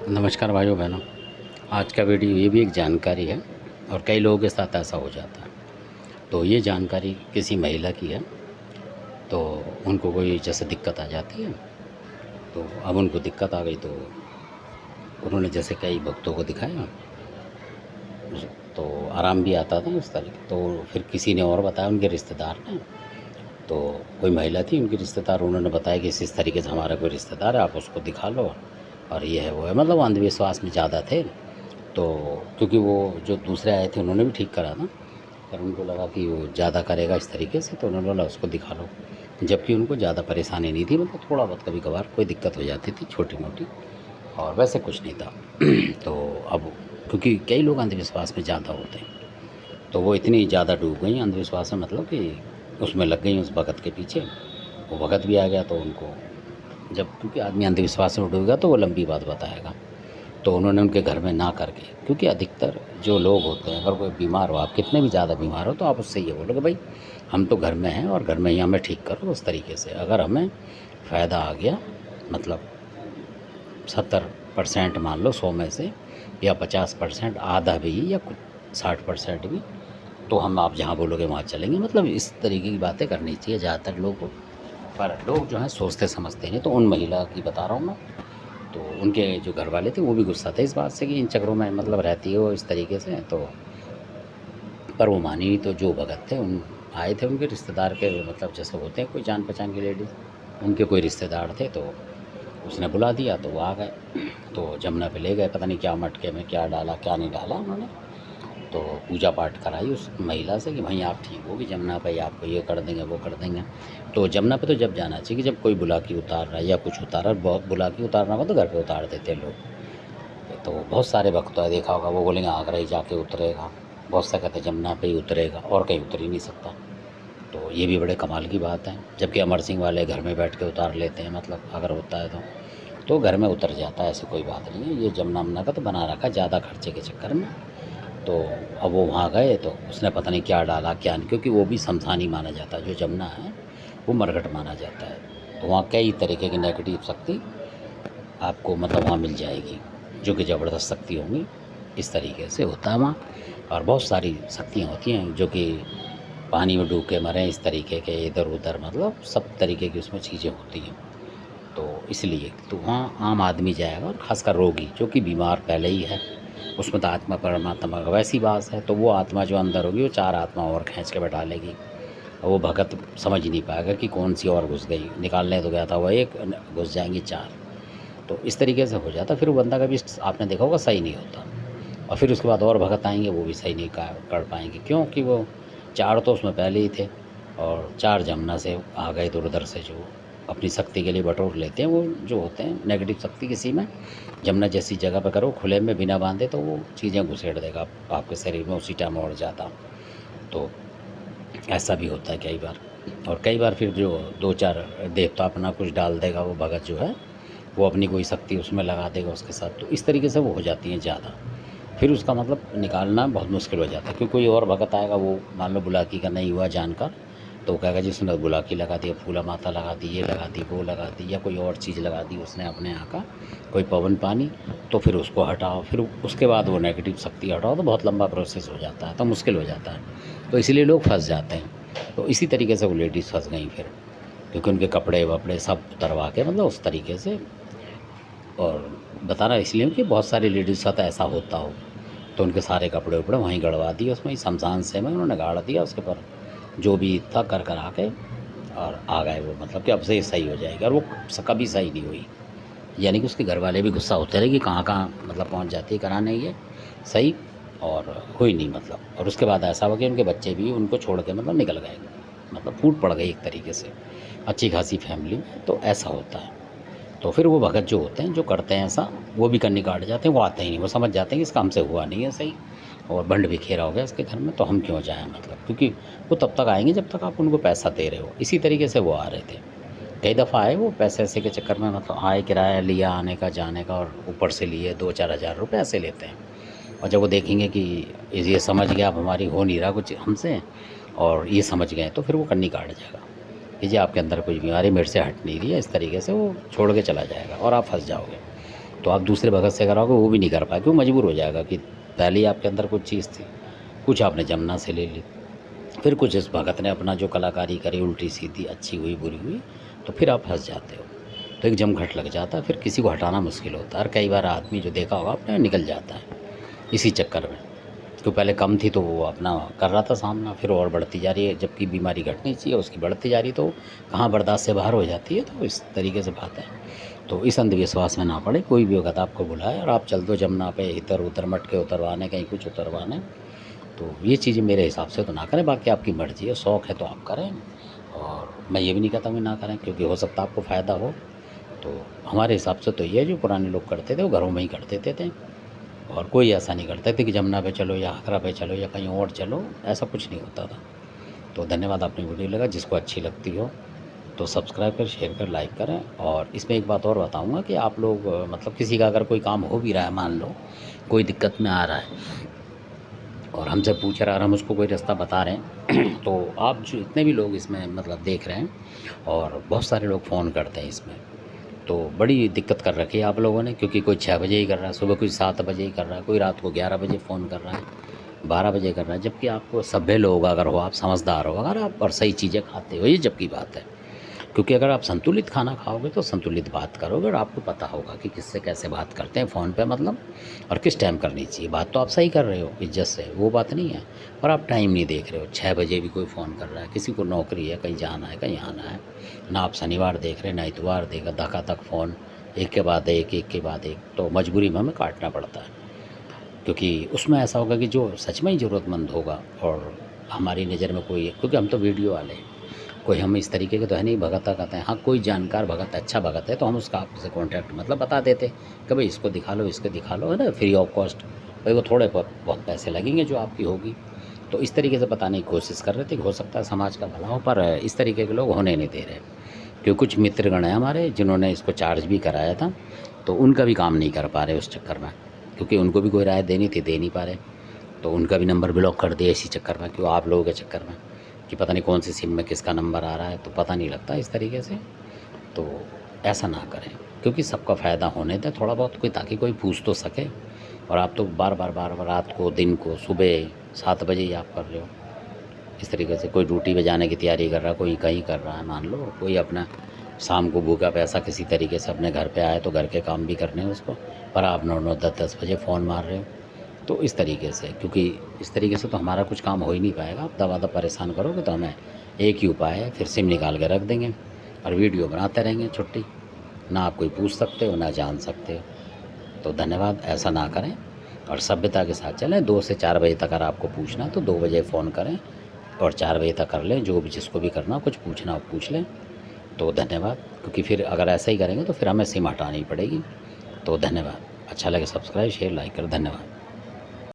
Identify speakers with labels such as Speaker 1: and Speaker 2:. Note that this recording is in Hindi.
Speaker 1: नमस्कार भाइयों बहनों। आज का वीडियो ये भी एक जानकारी है और कई लोगों के साथ ऐसा हो जाता है। तो ये जानकारी किसी महिला की है। तो उनको कोई जैसे दिक्कत आ जाती है, तो अब उनको दिक्कत आ गई तो उन्होंने जैसे कई भक्तों को दिखाया तो आराम भी आता था उस तरीके। तो फिर किसी ने और बताया, उनके रिश्तेदार ने, तो कोई महिला थी उनकी रिश्तेदार, उन्होंने बताया कि इस तरीके से हमारा कोई रिश्तेदार है, आप उसको दिखा लो और ये है वो है। मतलब अंधविश्वास में ज़्यादा थे। तो क्योंकि वो जो दूसरे आए थे उन्होंने भी ठीक करा था, पर उनको लगा कि वो ज़्यादा करेगा इस तरीके से, तो उन्होंने बोला उसको दिखा लो। जबकि उनको ज़्यादा परेशानी नहीं थी, मतलब थोड़ा बहुत कभी कभार कोई दिक्कत हो जाती थी छोटी मोटी, और वैसे कुछ नहीं था। तो अब क्योंकि कई लोग अंधविश्वास में ज़्यादा होते हैं, तो वो इतनी ज़्यादा डूब गई अंधविश्वास में, मतलब कि उसमें लग गई उस भगत के पीछे। वो भगत भी आ गया तो उनको, जब क्योंकि आदमी अंधविश्वास में डूबेगा तो वो लंबी बात बताएगा। तो उन्होंने उनके घर में ना करके, क्योंकि अधिकतर जो लोग होते हैं, अगर कोई बीमार हो, आप कितने भी ज़्यादा बीमार हो, तो आप उससे ये बोलो कि भाई हम तो घर में हैं और घर में ही हमें ठीक करो। उस तरीके से अगर हमें फ़ायदा आ गया, मतलब 70% मान लो 100 में से, या 50%, आधा भी या कुछ 60% भी, तो हम आप जहाँ बोलोगे वहाँ चलेंगे। मतलब इस तरीके की बातें करनी चाहिए ज़्यादातर लोगों को। पर लोग जो हैं सोचते समझते नहीं। तो उन महिला की बता रहा हूँ मैं। तो उनके जो घर वाले थे वो भी गुस्सा थे इस बात से कि इन चक्करों में मतलब रहती है वो इस तरीके से। तो पर वो मानी नहीं। तो जो भगत थे उन आए थे उनके रिश्तेदार के, मतलब जैसे होते हैं कोई जान पहचान की लेडीज़, उनके कोई रिश्तेदार थे, तो उसने बुला दिया तो वो आ गए। तो जमुना पे ले गए, पता नहीं क्या मटके में क्या डाला क्या नहीं डाला उन्होंने। तो पूजा पाठ कराई उस महिला से कि भाई आप ठीक होगी, जमुना पे आपको ये कर देंगे वो कर देंगे। तो जमुना पे तो जब जाना चाहिए कि जब कोई बुलाकी उतार रहा है या कुछ उतार रहा है। बहुत बुलाकी उतारना हो तो घर पे उतार देते हैं लोग। तो बहुत सारे भक्त है, देखा होगा, वो बोलेंगे आगरा ही जाके उतरेगा। बहुत सा कहते हैं जमुना पे ही उतरेगा और कहीं उतर ही नहीं सकता। तो ये भी बड़े कमाल की बात है। जबकि अमर सिंह वाले घर में बैठ के उतार लेते हैं, मतलब अगर होता है तो घर में उतर जाता है, ऐसी कोई बात नहीं है। ये जमुना वमुना का तो बना रखा ज़्यादा खर्चे के चक्कर में। तो अब वो वहाँ गए तो उसने पता नहीं क्या डाला क्या नहीं, क्योंकि वो भी शमशानी माना जाता है। जो जमुना है वो मरघट माना जाता है। तो वहाँ कई तरीके की नेगेटिव शक्ति आपको मतलब वहाँ मिल जाएगी, जो कि ज़बरदस्त शक्ति होंगी। इस तरीके से होता है वहाँ। और बहुत सारी शक्तियाँ होती हैं जो कि पानी में डूब के मरें, इस तरीके के इधर उधर, मतलब सब तरीके की उसमें चीज़ें होती हैं। तो इसलिए तो वहाँ आम आदमी जाएगा, और ख़ासकर रोगी जो कि बीमार पहले ही है, उसमें तो आत्मा परमात्मा का वैसी बात है। तो वो आत्मा जो अंदर होगी वो 4 आत्मा और खींच के बैठा लेगी। और वो भगत समझ ही नहीं पाएगा कि कौन सी और घुस गई, निकालने तो गया था वो एक, घुस जाएंगी 4। तो इस तरीके से हो जाता। फिर वो बंदा कभी आपने देखा होगा सही नहीं होता। और फिर उसके बाद और भगत आएंगे, वो भी सही नहीं कर पाएंगे, क्योंकि वो 4 तो उसमें पहले ही थे, और 4 जमुना से आ गए इधर उधर से, जो अपनी शक्ति के लिए बटोर लेते हैं। वो जो होते हैं नेगेटिव शक्ति किसी में, जमुना जैसी जगह पर करो खुले में बिना बांधे, तो वो चीज़ें घुसेड़ देगा आपके शरीर में उसी टाइम और ज़्यादा। तो ऐसा भी होता है कई बार। और कई बार फिर जो 2-4 देवता अपना कुछ डाल देगा, वो भगत जो है वो अपनी कोई शक्ति उसमें लगा देगा उसके साथ। तो इस तरीके से वो हो जाती हैं ज़्यादा। फिर उसका मतलब निकालना बहुत मुश्किल हो जाता है, क्योंकि कोई और भगत आएगा, वो मान लो बुलाकी का नहीं हुआ जानकर, तो वो कहेगा जी उसने बुलाकी लगा दी, फूला माता लगा दी, ये लगा दी वो लगा दी, या कोई और चीज़ लगा दी उसने अपने यहाँ का, कोई पवन पानी। तो फिर उसको हटाओ, फिर उसके बाद वो नेगेटिव शक्ति हटाओ, तो बहुत लंबा प्रोसेस हो जाता है, तो मुश्किल हो जाता है। तो इसीलिए लोग फंस जाते हैं। तो इसी तरीके से वो लेडीज़ फंस गई फिर, क्योंकि उनके कपड़े वपड़े सब उतरवा के, मतलब उस तरीके से। और बताना इसलिए कि बहुत सारी लेडीज़ के साथ ऐसा होता हो, तो उनके सारे कपड़े उपड़े वहीं गड़वा दिए, उसमें ही शमशान से में उन्होंने गाड़ दिया। उसके पर जो भी था कर करा के और आ गए वो, मतलब कि अब से ये सही हो जाएगी। और वो कभी सही नहीं हुई। यानी कि उसके घर वाले भी गुस्सा होते रहे कि कहाँ कहाँ मतलब पहुँच जाती है कराने ये सही, और हुई नहीं मतलब। और उसके बाद ऐसा हुआ कि उनके बच्चे भी उनको छोड़ के मतलब निकल गए, मतलब फूट पड़ गई एक तरीके से अच्छी खासी फैमिली में। तो ऐसा होता है। तो फिर वो भगत जो होते हैं, जो करते हैं ऐसा, वो भी कन्नी काट जाते हैं। वो आते ही नहीं, वो समझ जाते हैं कि इसका हमसे हुआ नहीं है सही, और बंड भी खेरा हो गया इसके घर में, तो हम क्यों जाएं, मतलब क्योंकि वो तब तक आएंगे जब तक आप उनको पैसा दे रहे हो। इसी तरीके से वो आ रहे थे। कई दफ़ा आए वो पैसे ऐसे के चक्कर में, मतलब आए, किराया लिया आने का जाने का, और ऊपर से लिए 2-4 हज़ार रुपये ऐसे लेते हैं। और जब वो देखेंगे कि ये समझ गया अब हमारी हो नहीं रहा कुछ हमसे, और ये समझ गए, तो फिर वो कन्नी काट जाएगा कि जी आपके अंदर कुछ बीमारी मेरे से हट नहीं रही है, इस तरीके से वो छोड़ के चला जाएगा और आप फंस जाओगे। तो आप दूसरे भगत से कराओगे वो भी नहीं कर पाएगा, वो मजबूर हो जाएगा कि पहले ही आपके अंदर कुछ चीज़ थी, कुछ आपने जमुना से ले ली, फिर कुछ इस भगत ने अपना जो कलाकारी करी उल्टी सीधी अच्छी हुई बुरी हुई, तो फिर आप फंस जाते हो। तो एक जमघट लग जाता है, फिर किसी को हटाना मुश्किल होता है। और कई बार आदमी जो देखा होगा आपने निकल जाता है इसी चक्कर में, तो पहले कम थी तो वो अपना कर रहा था सामना, फिर और बढ़ती जा रही है, जबकि बीमारी घटनी चाहिए उसकी बढ़ती जा रही, तो कहाँ बर्दाश्त से बाहर हो जाती है। तो इस तरीके से बात है। तो इस अंधविश्वास में ना पड़े, कोई भी वक्त आपको बुलाए और आप चल दो जमुना पे, इधर उधर मटके उतरवाने, कहीं कुछ उतरवाने, तो ये चीज़ें मेरे हिसाब से तो ना करें। बाकी आपकी मर्ज़ी है, शौक़ है तो आप करें, और मैं ये भी नहीं कहता कि ना करें, क्योंकि हो सकता है आपको फ़ायदा हो। तो हमारे हिसाब से तो ये जो पुराने लोग करते थे वो घरों में ही कर देते थे, और कोई ऐसा नहीं करते थे कि जमुना पे चलो या आगरा पे चलो या कहीं और चलो, ऐसा कुछ नहीं होता था। तो धन्यवाद, आपने वीडियो लगा, जिसको अच्छी लगती हो तो सब्सक्राइब कर, शेयर कर, लाइक करें। और इसमें एक बात और बताऊंगा कि आप लोग मतलब किसी का अगर कोई काम हो भी रहा है, मान लो कोई दिक्कत में आ रहा है और हमसे पूछ रहा है और हम उसको कोई रास्ता बता रहे हैं तो आप जो इतने भी लोग इसमें मतलब देख रहे हैं, और बहुत सारे लोग फ़ोन करते हैं इसमें, तो बड़ी दिक्कत कर रखी है आप लोगों ने, क्योंकि कोई 6 बजे ही कर रहा है, सुबह कोई 7 बजे ही कर रहा है, कोई रात को 11 बजे फ़ोन कर रहा है, 12 बजे कर रहा है। जबकि आपको सभ्य लोग अगर हो, आप समझदार हो, अगर आप और सही चीज़ें खाते हो, ये जबकि बात है। क्योंकि अगर आप संतुलित खाना खाओगे तो संतुलित बात करोगे, और आपको पता होगा कि किससे कैसे बात करते हैं फ़ोन पे मतलब, और किस टाइम करनी चाहिए बात। तो आप सही कर रहे हो इज्जत से, वो बात नहीं है, पर आप टाइम नहीं देख रहे हो। 6 बजे भी कोई फ़ोन कर रहा है, किसी को नौकरी है, कहीं जाना है, कहीं आना है, ना आप शनिवार देख रहे हैं ना इतवार देगा, धक्का तक फ़ोन एक के बाद एक, एक के बाद एक, तो मजबूरी में हमें काटना पड़ता है। क्योंकि उसमें ऐसा होगा कि जो सच में ही ज़रूरतमंद होगा और हमारी नज़र में कोई, क्योंकि हम तो वीडियो वाले हैं, कोई हम इस तरीके के तो है नहीं भगत कहते हैं। हाँ, कोई जानकार भगत अच्छा भगत है तो हम उसका आपसे कॉन्टैक्ट मतलब बता देते कि भाई इसको दिखा लो, इसको दिखा लो, है ना, फ्री ऑफ कॉस्ट। भाई वो थोड़े बहुत पैसे लगेंगे जो आपकी होगी, तो इस तरीके से बताने की कोशिश कर रहे थे कि हो सकता है समाज का भला हो, पर इस तरीके के लोग होने नहीं दे रहे। क्योंकि कुछ मित्रगण हैं हमारे जिन्होंने इसको चार्ज भी कराया था, तो उनका भी काम नहीं कर पा रहे उस चक्कर में, क्योंकि उनको भी कोई राय देनी थी, दे नहीं पा रहे, तो उनका भी नंबर ब्लॉक कर दिया इसी चक्कर में, क्यों आप लोगों के चक्कर में, कि पता नहीं कौन सी सिम में किसका नंबर आ रहा है, तो पता नहीं लगता इस तरीके से। तो ऐसा ना करें, क्योंकि सबका फ़ायदा होने दें थोड़ा बहुत, कोई ताकि कोई पूछ तो सके। और आप तो बार बार रात को, दिन को, सुबह 7 बजे ही आप कर रहे हो इस तरीके से। कोई ड्यूटी पे जाने की तैयारी कर रहा है, कोई कहीं कर रहा है, मान लो कोई अपना शाम को भूखा पैसा किसी तरीके से अपने घर पे आए तो घर के काम भी करने हैं उसको, पर आप 9-9, 10-10 बजे फ़ोन मार रहे हो। तो इस तरीके से, क्योंकि इस तरीके से तो हमारा कुछ काम हो ही नहीं पाएगा। आप दबा परेशान करोगे तो हमें एक ही उपाय है, फिर सिम निकाल के रख देंगे और वीडियो बनाते रहेंगे छुट्टी, ना आप कोई पूछ सकते हो ना जान सकते हो। तो धन्यवाद, ऐसा ना करें और सभ्यता के साथ चलें। 2 से 4 बजे तक अगर आपको पूछना है तो 2 बजे फ़ोन करें और 4 बजे तक कर लें, जो भी जिसको भी करना कुछ पूछना हो पूछ लें। तो धन्यवाद, क्योंकि फिर अगर ऐसा ही करेंगे तो फिर हमें सिम हटानी पड़ेगी। तो धन्यवाद, अच्छा लगे सब्सक्राइब, शेयर, लाइक कर, धन्यवाद।